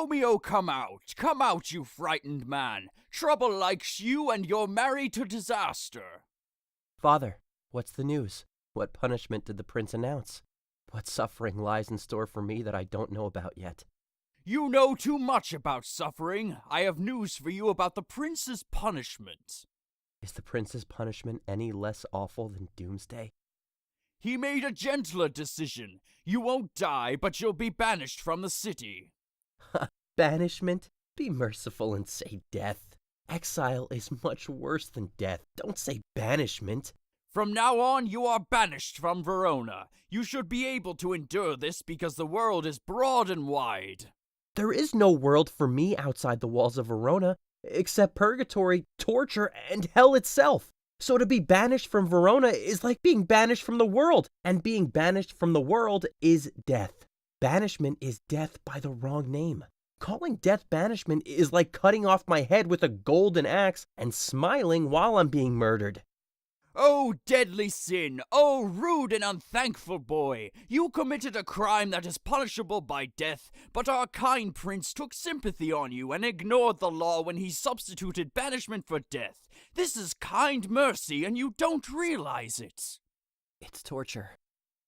Romeo, come out! Come out, you frightened man! Trouble likes you, and you're married to disaster! Father, what's the news? What punishment did the prince announce? What suffering lies in store for me that I don't know about yet? You know too much about suffering. I have news for you about the prince's punishment. Is the prince's punishment any less awful than doomsday? He made a gentler decision. You won't die, but you'll be banished from the city. Banishment? Be merciful and say death. Exile is much worse than death. Don't say banishment. From now on, you are banished from Verona. You should be able to endure this because the world is broad and wide. There is no world for me outside the walls of Verona, except purgatory, torture, and hell itself. So to be banished from Verona is like being banished from the world, and being banished from the world is death. Banishment is death by the wrong name. Calling death banishment is like cutting off my head with a golden axe and smiling while I'm being murdered. Oh, deadly sin! Oh, rude and unthankful boy! You committed a crime that is punishable by death, but our kind prince took sympathy on you and ignored the law when he substituted banishment for death. This is kind mercy, and you don't realize it. It's torture,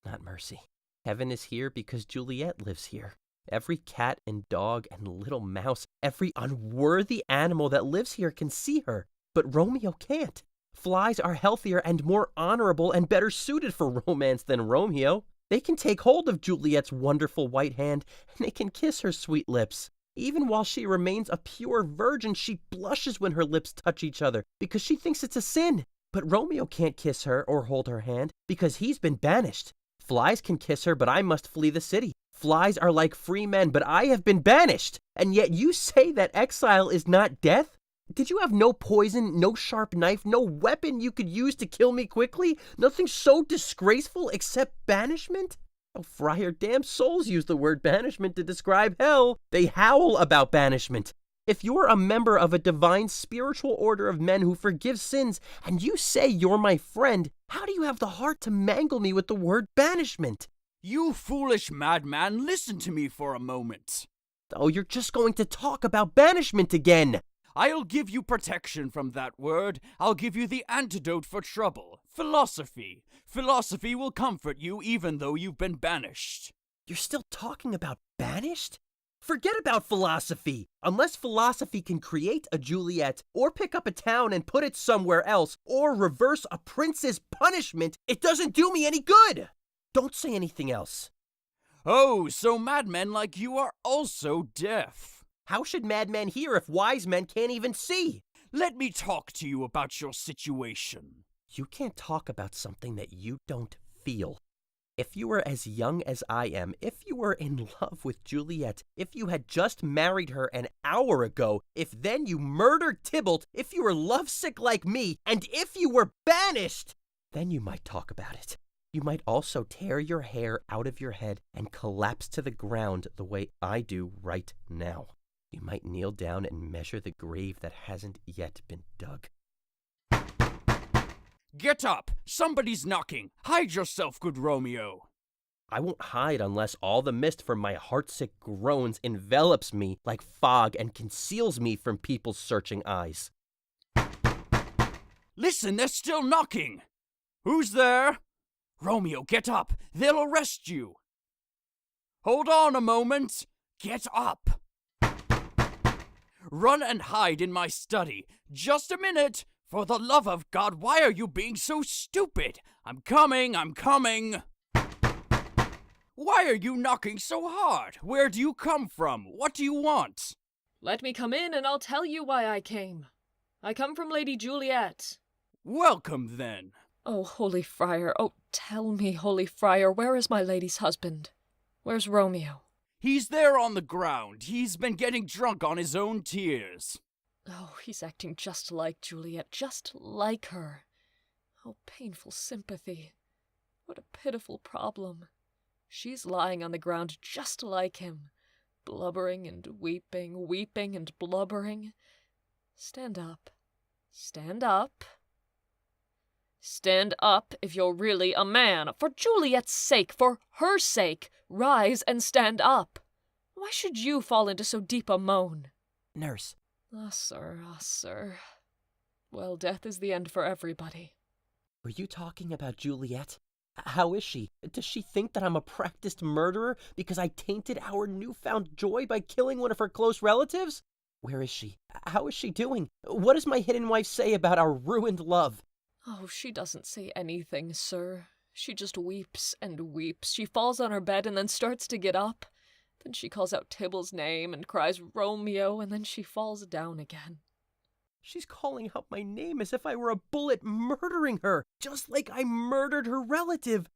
not mercy. Heaven is here because Juliet lives here. Every cat and dog and little mouse, every unworthy animal that lives here can see her, but Romeo can't. Flies are healthier and more honorable and better suited for romance than Romeo. They can take hold of Juliet's wonderful white hand, and they can kiss her sweet lips. Even while she remains a pure virgin, she blushes when her lips touch each other because she thinks it's a sin. But Romeo can't kiss her or hold her hand because he's been banished. Flies can kiss her, but I must flee the city. Flies are like free men, but I have been banished. And yet you say that exile is not death? Did you have no poison, no sharp knife, no weapon you could use to kill me quickly? Nothing so disgraceful except banishment? Oh, Friar, damn souls use the word banishment to describe hell. They howl about banishment. If you're a member of a divine spiritual order of men who forgive sins, and you say you're my friend, how do you have the heart to mangle me with the word banishment? You foolish madman, listen to me for a moment. Oh, you're just going to talk about banishment again. I'll give you protection from that word. I'll give you the antidote for trouble. Philosophy. Philosophy will comfort you even though you've been banished. You're still talking about banished? Forget about philosophy. Unless philosophy can create a Juliet, or pick up a town and put it somewhere else, or reverse a prince's punishment, it doesn't do me any good. Don't say anything else. Oh, so madmen like you are also deaf. How should madmen hear if wise men can't even see? Let me talk to you about your situation. You can't talk about something that you don't feel. If you were as young as I am, if you were in love with Juliet, if you had just married her an hour ago, if then you murdered Tybalt, if you were lovesick like me, and if you were banished, then you might talk about it. You might also tear your hair out of your head and collapse to the ground the way I do right now. You might kneel down and measure the grave that hasn't yet been dug. Get up! Somebody's knocking! Hide yourself, good Romeo! I won't hide unless all the mist from my heartsick groans envelops me like fog and conceals me from people's searching eyes. Listen, they're still knocking! Who's there? Romeo, get up! They'll arrest you! Hold on a moment! Get up! Run and hide in my study. Just a minute! For the love of God, why are you being so stupid? I'm coming! Why are you knocking so hard? Where do you come from? What do you want? Let me come in and I'll tell you why I came. I come from Lady Juliet. Welcome, then. Oh, Holy Friar, oh, tell me, Holy Friar, where is my lady's husband? Where's Romeo? He's there on the ground. He's been getting drunk on his own tears. Oh, he's acting just like Juliet, just like her. Oh, painful sympathy. What a pitiful problem. She's lying on the ground just like him, blubbering and weeping, weeping and blubbering. Stand up. Stand up. Stand up if you're really a man. For Juliet's sake, for her sake, rise and stand up. Why should you fall into so deep a moan? Nurse. Ah, sir, ah, sir. Well, death is the end for everybody. Were you talking about Juliet? How is she? Does she think that I'm a practiced murderer because I tainted our newfound joy by killing one of her close relatives? Where is she? How is she doing? What does my hidden wife say about our ruined love? Oh, she doesn't say anything, sir. She just weeps and weeps. She falls on her bed and then starts to get up. Then she calls out Tybalt's name and cries Romeo, and then she falls down again. She's calling out my name as if I were a bullet murdering her, just like I murdered her relative.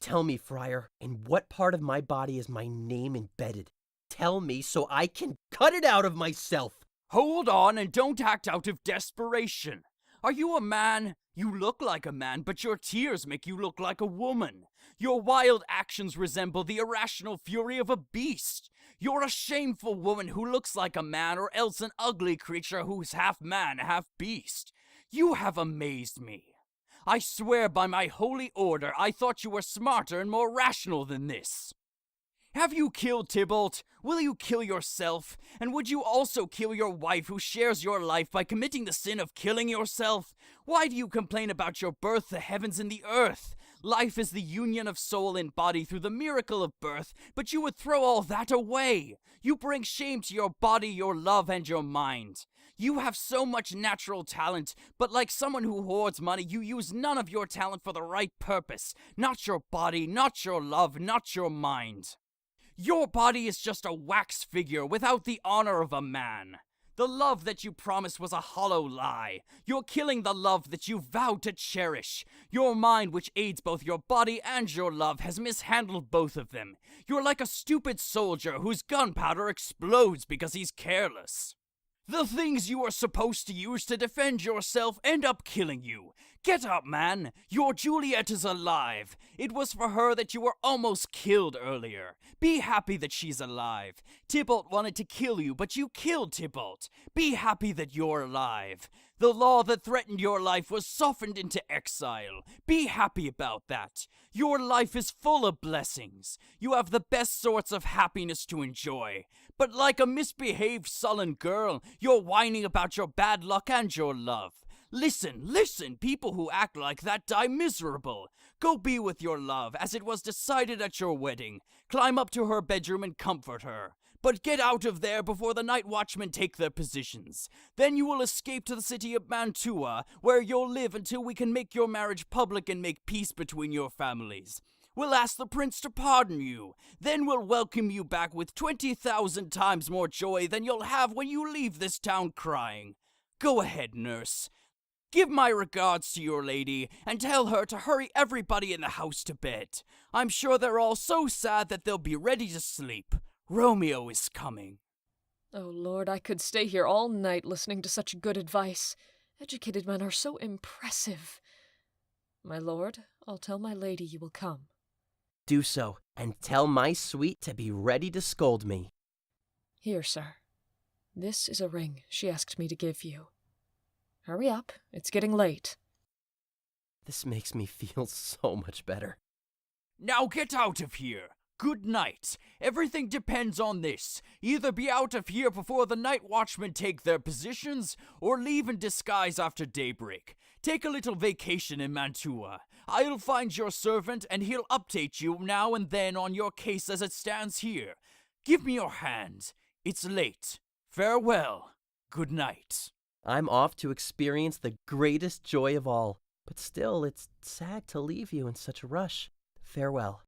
Tell me, Friar, in what part of my body is my name embedded? Tell me so I can cut it out of myself. Hold on and don't act out of desperation. Are you a man? You look like a man, but your tears make you look like a woman. Your wild actions resemble the irrational fury of a beast. You're a shameful woman who looks like a man, or else an ugly creature who's half man, half beast. You have amazed me. I swear by my holy order, I thought you were smarter and more rational than this. Have you killed Tybalt? Will you kill yourself? And would you also kill your wife who shares your life by committing the sin of killing yourself? Why do you complain about your birth, the heavens and the earth? Life is the union of soul and body through the miracle of birth, but you would throw all that away. You bring shame to your body, your love, and your mind. You have so much natural talent, but like someone who hoards money, you use none of your talent for the right purpose. Not your body, not your love, not your mind. Your body is just a wax figure without the honor of a man. The love that you promised was a hollow lie. You're killing the love that you vowed to cherish. Your mind, which aids both your body and your love, has mishandled both of them. You're like a stupid soldier whose gunpowder explodes because he's careless. The things you are supposed to use to defend yourself end up killing you. Get up, man. Your Juliet is alive. It was for her that you were almost killed earlier. Be happy that she's alive. Tybalt wanted to kill you, but you killed Tybalt. Be happy that you're alive. The law that threatened your life was softened into exile. Be happy about that. Your life is full of blessings. You have the best sorts of happiness to enjoy. But like a misbehaved, sullen girl, you're whining about your bad luck and your love. Listen, people who act like that die miserable. Go be with your love, as it was decided at your wedding. Climb up to her bedroom and comfort her. But get out of there before the night watchmen take their positions. Then you will escape to the city of Mantua, where you'll live until we can make your marriage public and make peace between your families. We'll ask the prince to pardon you. Then we'll welcome you back with 20,000 times more joy than you'll have when you leave this town crying. Go ahead, nurse. Give my regards to your lady, and tell her to hurry everybody in the house to bed. I'm sure they're all so sad that they'll be ready to sleep. Romeo is coming. Oh, Lord, I could stay here all night listening to such good advice. Educated men are so impressive. My lord, I'll tell my lady you will come. Do so, and tell my sweet to be ready to scold me. Here, sir. This is a ring she asked me to give you. Hurry up, it's getting late. This makes me feel so much better. Now get out of here. Good night. Everything depends on this. Either be out of here before the night watchmen take their positions, or leave in disguise after daybreak. Take a little vacation in Mantua. I'll find your servant, and he'll update you now and then on your case as it stands here. Give me your hand. It's late. Farewell. Good night. I'm off to experience the greatest joy of all, but still, it's sad to leave you in such a rush. Farewell.